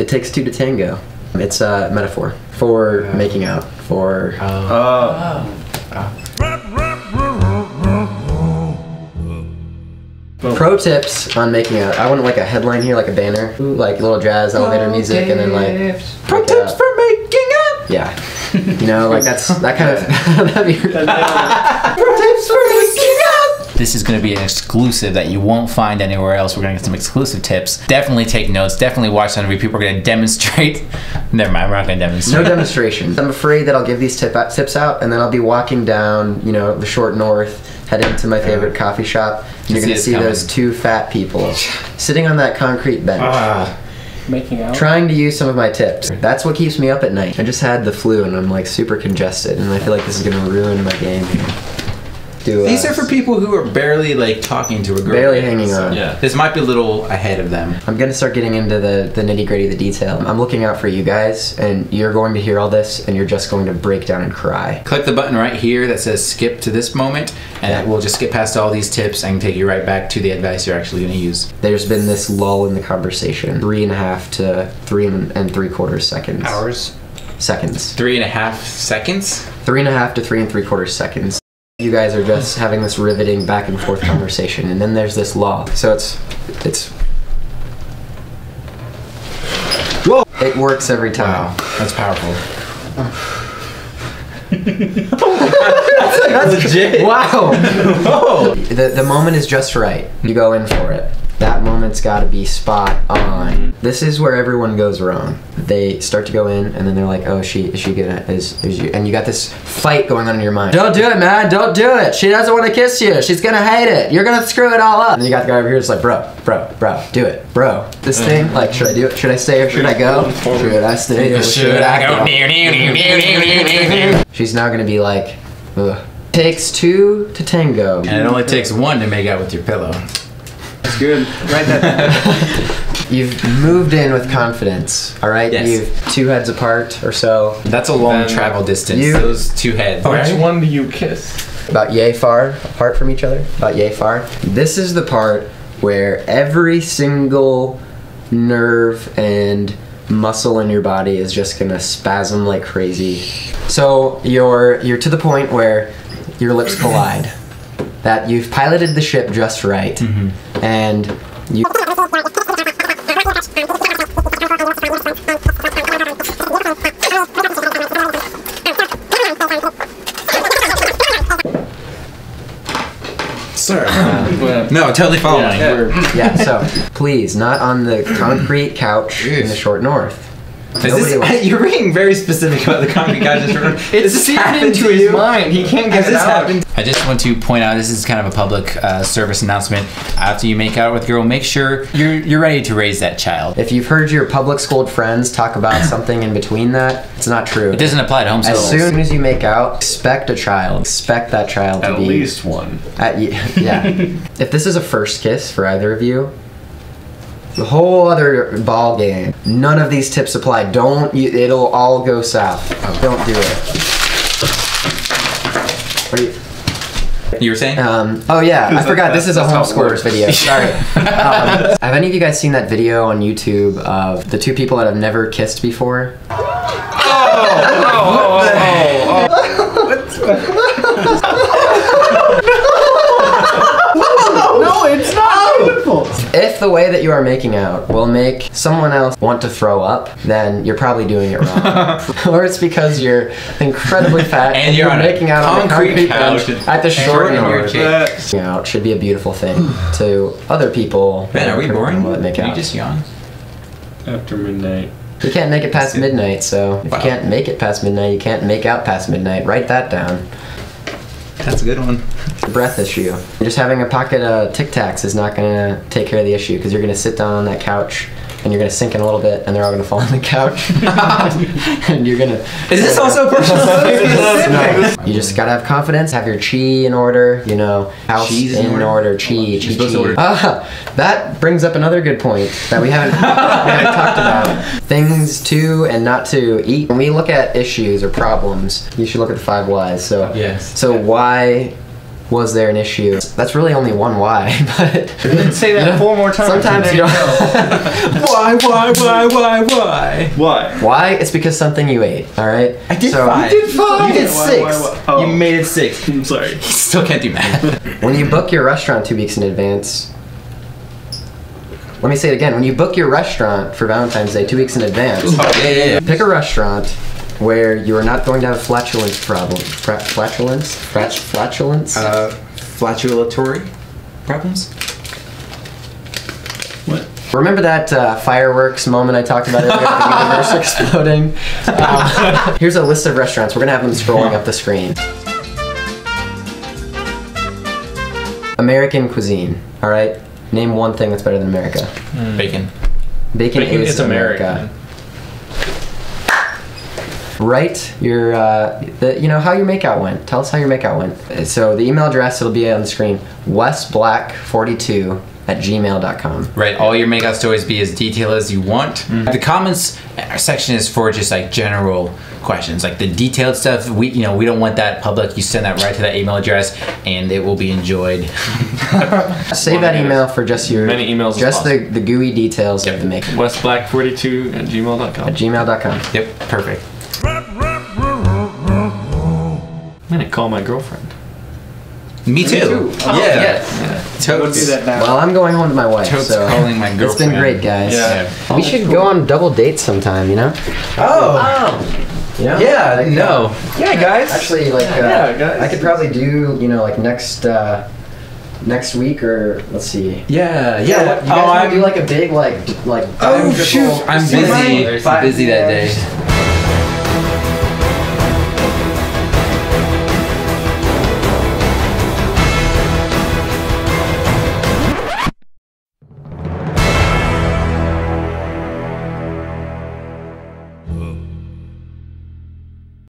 It takes two to tango. It's a metaphor for making out. For pro tips on making out. I want like a headline here, like a banner, like little jazz elevator music, and then like pro tips for making out. Yeah, you know, like that kind of. That'd be. Pro tips for making out. This is going to be an exclusive that you won't find anywhere else. We're going to get some exclusive tips. Definitely take notes. Definitely watch some of you. People are going to demonstrate. Never mind, we're not going to demonstrate. No demonstration. I'm afraid that I'll give these tips out, and then I'll be walking down, you know, the short north, heading to my favorite coffee shop. And you're going to see those two fat people sitting on that concrete bench. Making out. Trying to use some of my tips. That's what keeps me up at night. I just had the flu and I'm like super congested, and I feel like this is going to ruin my game here. These are for people who are barely like talking to a girl. Barely hanging on. Yeah. This might be a little ahead of them. I'm gonna start getting into the nitty gritty, the detail. I'm looking out for you guys, and you're going to hear all this, and you're just going to break down and cry. Click the button right here that says skip to this moment, and we'll just skip past all these tips and take you right back to the advice you're actually gonna use. There's been this lull in the conversation. 3.5 to 3 3/4 seconds. Hours? Seconds. 3.5 seconds? 3.5 to 3 3/4 seconds. You guys are just having this riveting back and forth conversation, and then there's this lull. So it's whoa! It works every time. Wow, that's powerful. That's legit. Wow. Whoa. The moment is just right. You go in for it. That moment's got to be spot on. This is where everyone goes wrong. They start to go in, and then they're like, "Oh, is she gonna and you got this fight going on in your mind. Don't do it, man. Don't do it. She doesn't want to kiss you. She's gonna hate it. You're gonna screw it all up." And you got the guy over here, just like, bro, do it, bro. This thing, like, should I do it? Should I stay or should I go? Should I stay or should I go? She's now gonna be like, ugh. Takes 2 to tango. And it only takes 1 to make out with your pillow. That's good. Write that down. You've moved in with confidence, all right? Yes. You've 2 heads apart or so. That's a long travel distance, those 2 heads. Which one do you kiss? About yay far apart from each other. About yay far. This is the part where every single nerve and muscle in your body is just gonna spasm like crazy. So you're to the point where your lips collide. That you've piloted the ship just right, and you. Sir. No, totally following. Yeah, so please, not on the concrete couch in the short north. You're being very specific about the concrete couch in the short north. It's seeped into his mind. He can't get it out. I just want to point out, this is kind of a public service announcement. After you make out with a girl, make sure you're ready to raise that child. If you've heard your public schooled friends talk about something in between that, it's not true. It doesn't apply to homeschoolers. As soon as you make out, expect a child. Expect that child to be... At least one. Yeah. If this is a first kiss for either of you, the whole other ball game. None of these tips apply. It'll all go south. Don't do it. What are you... You were saying? Oh yeah, I forgot this is a homeschoolers video. Sorry. Have any of you guys seen that video on YouTube of the 2 people that have never kissed before? No, it's not beautiful. If the way that you are making out will make someone else want to throw up, then you're probably doing it wrong. Or it's because you're incredibly fat and you're making out on a concrete couch at the short north. Making out should be a beautiful thing to other people. Ben, are we boring? Make out. You just yawn. After midnight. You can't make it past midnight, so if you can't make it past midnight, you can't make out past midnight. Write that down. That's a good one. The breath issue. Just having a pocket of Tic Tacs is not going to take care of the issue, because you're going to sit down on that couch and you're going to sink in a little bit and they're all going to fall on the couch. And you're going to... Is this also personal? No. You just got to have confidence, have your chi in order, you know, house in order, chi. That brings up another good point that we haven't talked about. Things to and not to eat. When we look at issues or problems, you should look at the 5 whys. So, yes. So why Was there an issue? That's really only one why, but Say that 4 more times. sometimes you don't. Why? Why? Why? It's because something you ate. All right. I did So- 5. You did 5. You did Why, 6. why? Oh. You made it 6. I'm sorry. Still can't do math. When you book your restaurant 2 weeks in advance. Let me say it again. When you book your restaurant for Valentine's Day 2 weeks in advance, yeah. pick a restaurant where you are not going to have flatulence problem. Flatulence? Flatulence? Flatulatory problems? What? Remember that fireworks moment I talked about earlier, the universe exploding? Here's a list of restaurants. We're going to have them scrolling up the screen. American cuisine, all right? Name one thing that's better than America. Bacon. Bacon is is America. Write your, how your makeout went. Tell us how your makeout went. So the email address, it'll be on the screen, westblack42@gmail.com. Right, all your makeout stories be as detailed as you want. The comments section is for just like general questions, like the detailed stuff. We don't want that public. You send that right to that email address, and it will be enjoyed. Save that email for just your Many emails as just possible. the gooey details of the makeout. westblack42@gmail.com. At gmail.com. Yep, perfect. I'm gonna call my girlfriend. Me too. Oh, Yeah. Don't do that now. Well, I'm going home to my wife, Toad's so calling my it's girlfriend. been great, guys. Yeah. We should go on double dates sometime, you know? Oh. You know? Yeah, Like, no. Yeah, guys. Actually, like, Yeah, guys. I could probably do, like next week or let's see. Yeah, You guys wanna do like a big like Oh, shoot. I'm busy. Busy that day.